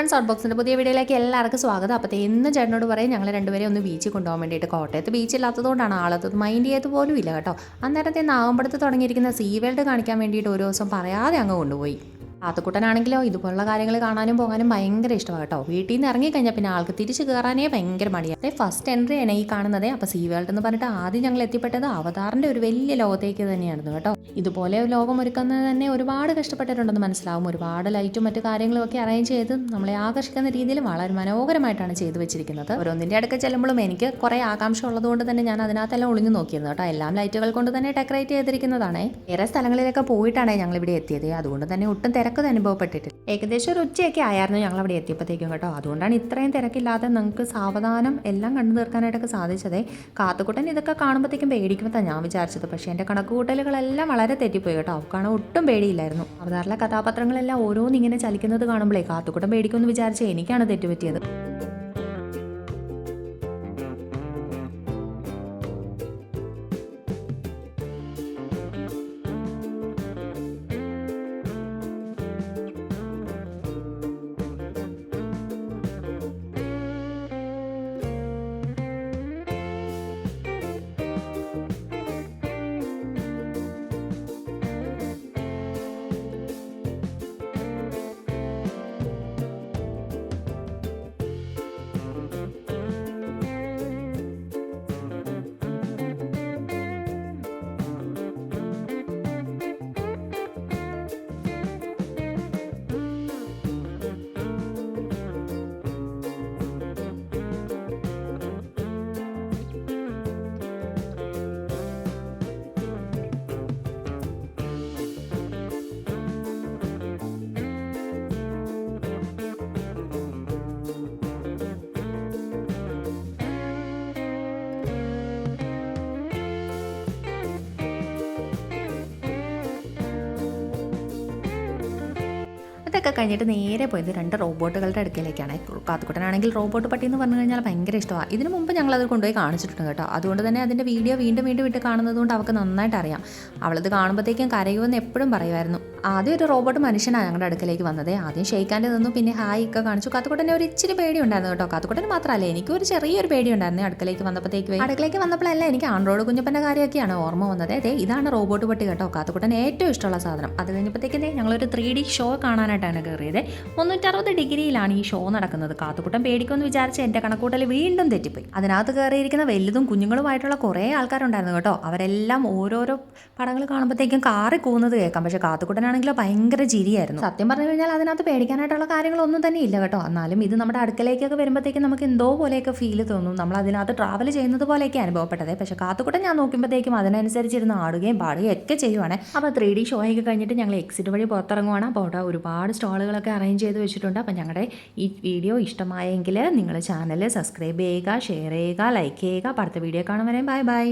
Friends, out ബോക്സിൻ്റെ പുതിയ വീഡിയോയിലേക്ക് എല്ലാവർക്കും സ്വാഗതം. അപ്പോൾ ഇന്ന് ചേട്ടനോട് പറയും ഞങ്ങൾ രണ്ടുപേരും ഒന്ന് ബീച്ചിൽ കൊണ്ടുപോകാൻ വേണ്ടിയിട്ട്. കോട്ടയത്ത് ബീച്ച് ഇല്ലാത്തതുകൊണ്ടാണ് ആളത് മൈൻഡ് ചെയ്ത് പോലും ഇല്ല കേട്ടോ. അന്നേരത്തെ നാഗമ്പടത്ത് തുടങ്ങിയിരിക്കുന്ന സീ വേൾഡ് കാണിക്കാൻ വേണ്ടിയിട്ട് ഒരു ദിവസം പറയാതെ അങ്ങ് കൊണ്ടുപോയി. ആത്തുക്കുട്ടനാണെങ്കിലോ ഇതുപോലുള്ള കാര്യങ്ങൾ കാണാനും പോകാനും ഭയങ്കര ഇഷ്ടമാണ് കേട്ടോ. വീട്ടിൽ നിന്ന് ഇറങ്ങിക്കഴിഞ്ഞാൽ പിന്നെ ആൾക്ക് തിരിച്ച് കയറാനേ ഭയങ്കര മടിയാണ്. ഫസ്റ്റ് എൻട്രി ആണ് ഈ കാണുന്നത്. അപ്പോൾ സീ വേൾഡ് എന്ന് പറഞ്ഞിട്ട് ആദ്യം ഞങ്ങൾ എത്തിപ്പെട്ടത് അവതാറിൻ്റെ ഒരു വലിയ ലോകത്തേക്ക് തന്നെയായിരുന്നു കേട്ടോ. ഇതുപോലെ ലോകം ഒരുക്കുന്നത് തന്നെ ഒരുപാട് കഷ്ടപ്പെട്ടിട്ടുണ്ടെന്ന് മനസ്സിലാവും. ഒരുപാട് ലൈറ്റും മറ്റു കാര്യങ്ങളും ഒക്കെ അറേഞ്ച് ചെയ്ത് നമ്മളെ ആകർഷിക്കുന്ന രീതിയിൽ വളരെ മനോഹരമായിട്ടാണ് ചെയ്തു വെച്ചിരിക്കുന്നത്. ഓരോന്നിൻ്റെ അടുക്ക ചെല്ലുമ്പോഴും എനിക്ക് കുറേ ആകാംക്ഷ ഉള്ളതുകൊണ്ട് തന്നെ ഞാൻ അതിനകത്തെല്ലാം ഒളിഞ്ഞു നോക്കിയിരുന്നു കേട്ടോ. എല്ലാം ലൈറ്റുകൾ കൊണ്ട് തന്നെ ഡെക്കറേറ്റ് ചെയ്തിരിക്കുന്നതാണ്. വേറെ സ്ഥലങ്ങളിലൊക്കെ പോയിട്ടാണ് ഞങ്ങൾ ഇവിടെ എത്തിയത്. അതുകൊണ്ട് തന്നെ ഒട്ടും തിരക്ക് അനുഭവപ്പെട്ടിട്ടില്ല. ഏകദേശം ഒരു ഉച്ചയൊക്കെ ആയിരുന്നു ഞങ്ങൾ അവിടെ എത്തിയപ്പോഴത്തേക്കും കേട്ടോ. അതുകൊണ്ടാണ് ഇത്രയും തിരക്കില്ലാതെ നമുക്ക് സാവധാനം എല്ലാം കണ്ടു തീർക്കാനായിട്ടൊക്കെ സാധിച്ചത്. കാത്തുക്കുട്ടൻ ഇതൊക്കെ കാണുമ്പോഴത്തേക്കും പേടിക്കുമ്പോൾ ഞാൻ വിചാരിച്ചത്. പക്ഷേ എൻ്റെ കണക്കുകൂട്ടലുകളെല്ലാം വളരെ തെറ്റിപ്പോയി കേട്ടോ. അവക്കാണ് ഒട്ടും പേടിയില്ലായിരുന്നു. അവതാറിലെ കഥാപാത്രങ്ങളെല്ലാം ഓരോന്നിങ്ങനെ ചലിക്കുന്നത് കാണുമ്പോഴേ കാത്തുക്കുട്ടൻ പേടിക്കുമെന്ന് വിചാരിച്ച് എനിക്കാണ് തെറ്റുപറ്റിയത്. ഇതൊക്കെ കഴിഞ്ഞിട്ട് നേരെ പോയത് 2 റോബോട്ടുകളുടെ അടുക്കലേക്കാണ്. കാത്തുക്കുട്ടനാണെങ്കിൽ റോബോട്ട് പട്ടി എന്ന് പറഞ്ഞു കഴിഞ്ഞാൽ ഭയങ്കര ഇഷ്ടമാണ്. ഇതിനു മുമ്പ് ഞങ്ങളത് കൊണ്ടുപോയി കാണിച്ചിട്ടുണ്ട് കേട്ടോ. അതുകൊണ്ട് തന്നെ അതിൻ്റെ വീഡിയോ വീണ്ടും ഇട്ട് കാണുന്നത് കൊണ്ട് അവൾക്ക് നന്നായിട്ട് അറിയാം. അവളത് കാണുമ്പോഴത്തേക്കും കരയുമെന്ന് എപ്പോഴും പറയുമായിരുന്നു. ആദ്യം ഒരു റോബോട്ട് മനുഷ്യനാണ് ഞങ്ങളുടെ അടുക്കലേക്ക് വന്നത്. ആദ്യം ഷെയ്ക്കാൻ്റെ നിന്നു, പിന്നെ ഹായ് ഒക്കെ കാണിച്ചു. കാത്തുക്കുട്ടനെ ഒരു ഇച്ചിരി പേടി ഉണ്ടായിരുന്നു കേട്ടോ. കാത്തുക്കുട്ടന് മാത്രമല്ല എനിക്കും ഒരു ചെറിയൊരു പേടി ഉണ്ടായിരുന്നു അടുക്കളയ്ക്ക് വന്നപ്പോഴല്ല എനിക്ക് ആൻഡ്രോയിഡ് കുഞ്ഞപ്പൻ്റെ കാര്യമൊക്കെയാണ് ഓർമ്മ വന്നത്. ഇതാണ് റോബോട്ട് പട്ടി കേട്ടോ. കാത്തുക്കുട്ടൻ ഏറ്റവും ഇഷ്ടമുള്ള സാധനം. അത് കഴിഞ്ഞപ്പോഴത്തേക്കും ഞങ്ങളൊരു 3D ഷോ കാണാനായിട്ട് കയറിയത്. 360 ഡിഗ്രിയിലാണ് ഈ ഷോ നടക്കുന്നത്. കാത്തുക്കുട്ടൻ പേടിക്കുമെന്ന് വിചാരിച്ച് എൻ്റെ കണക്കൂട്ടൽ വീണ്ടും തെറ്റിപ്പോയി. അതിനകത്ത് കയറിയിരിക്കുന്ന വലുതും കുഞ്ഞുങ്ങളുമായിട്ടുള്ള കുറേ ആൾക്കാരുണ്ടായിരുന്നു കേട്ടോ. അവരെല്ലാം ഓരോരോ പടങ്ങൾ കാണുമ്പോഴത്തേക്കും കാറി കൂന്നത് കേൾക്കാം. പക്ഷേ കാത്തുക്കുട്ടനാണെങ്കിലോ ഭയങ്കര ചിരിയായിരുന്നു. സത്യം പറഞ്ഞു കഴിഞ്ഞാൽ അതിനകത്ത് പേടിക്കാനായിട്ടുള്ള കാര്യങ്ങളൊന്നും തന്നെ ഇല്ല കേട്ടോ. എന്നാലും ഇത് നമ്മുടെ അടുക്കലേക്കൊക്കെ വരുമ്പോഴത്തേക്കും നമുക്ക് എന്തോ പോലെയൊക്കെ ഫീൽ തോന്നും. നമ്മൾ അതിനകത്ത് ട്രാവൽ ചെയ്യുന്നത് പോലെയൊക്കെ അനുഭവപ്പെട്ടത്. പക്ഷേ കാത്തുക്കുട്ടൻ ഞാൻ നോക്കുമ്പോഴത്തേക്കും അതിനനുസരിച്ചിരുന്ന് ആടുകയും പാടുകയും ഒക്കെ ചെയ്യുവാണ്. അപ്പോൾ 3D ഷോ ഒക്കെ കഴിഞ്ഞിട്ട് ഞങ്ങൾ എക്സിറ്റ് വഴി പുറത്തിറങ്ങുവാണ്. അപ്പോൾ അവിടെ ഒരുപാട് സ്റ്റോളുകളൊക്കെ അറേഞ്ച് ചെയ്ത് വെച്ചിട്ടുണ്ട്. അപ്പം ഞങ്ങളുടെ ഈ വീഡിയോ ഇഷ്ടമായെങ്കിൽ നിങ്ങൾ ചാനൽ സബ്സ്ക്രൈബ് ചെയ്യുക, ഷെയർ ചെയ്യുക, ലൈക്ക് ചെയ്യുക. അടുത്ത വീഡിയോ കാണും വരെ ബൈ ബൈ.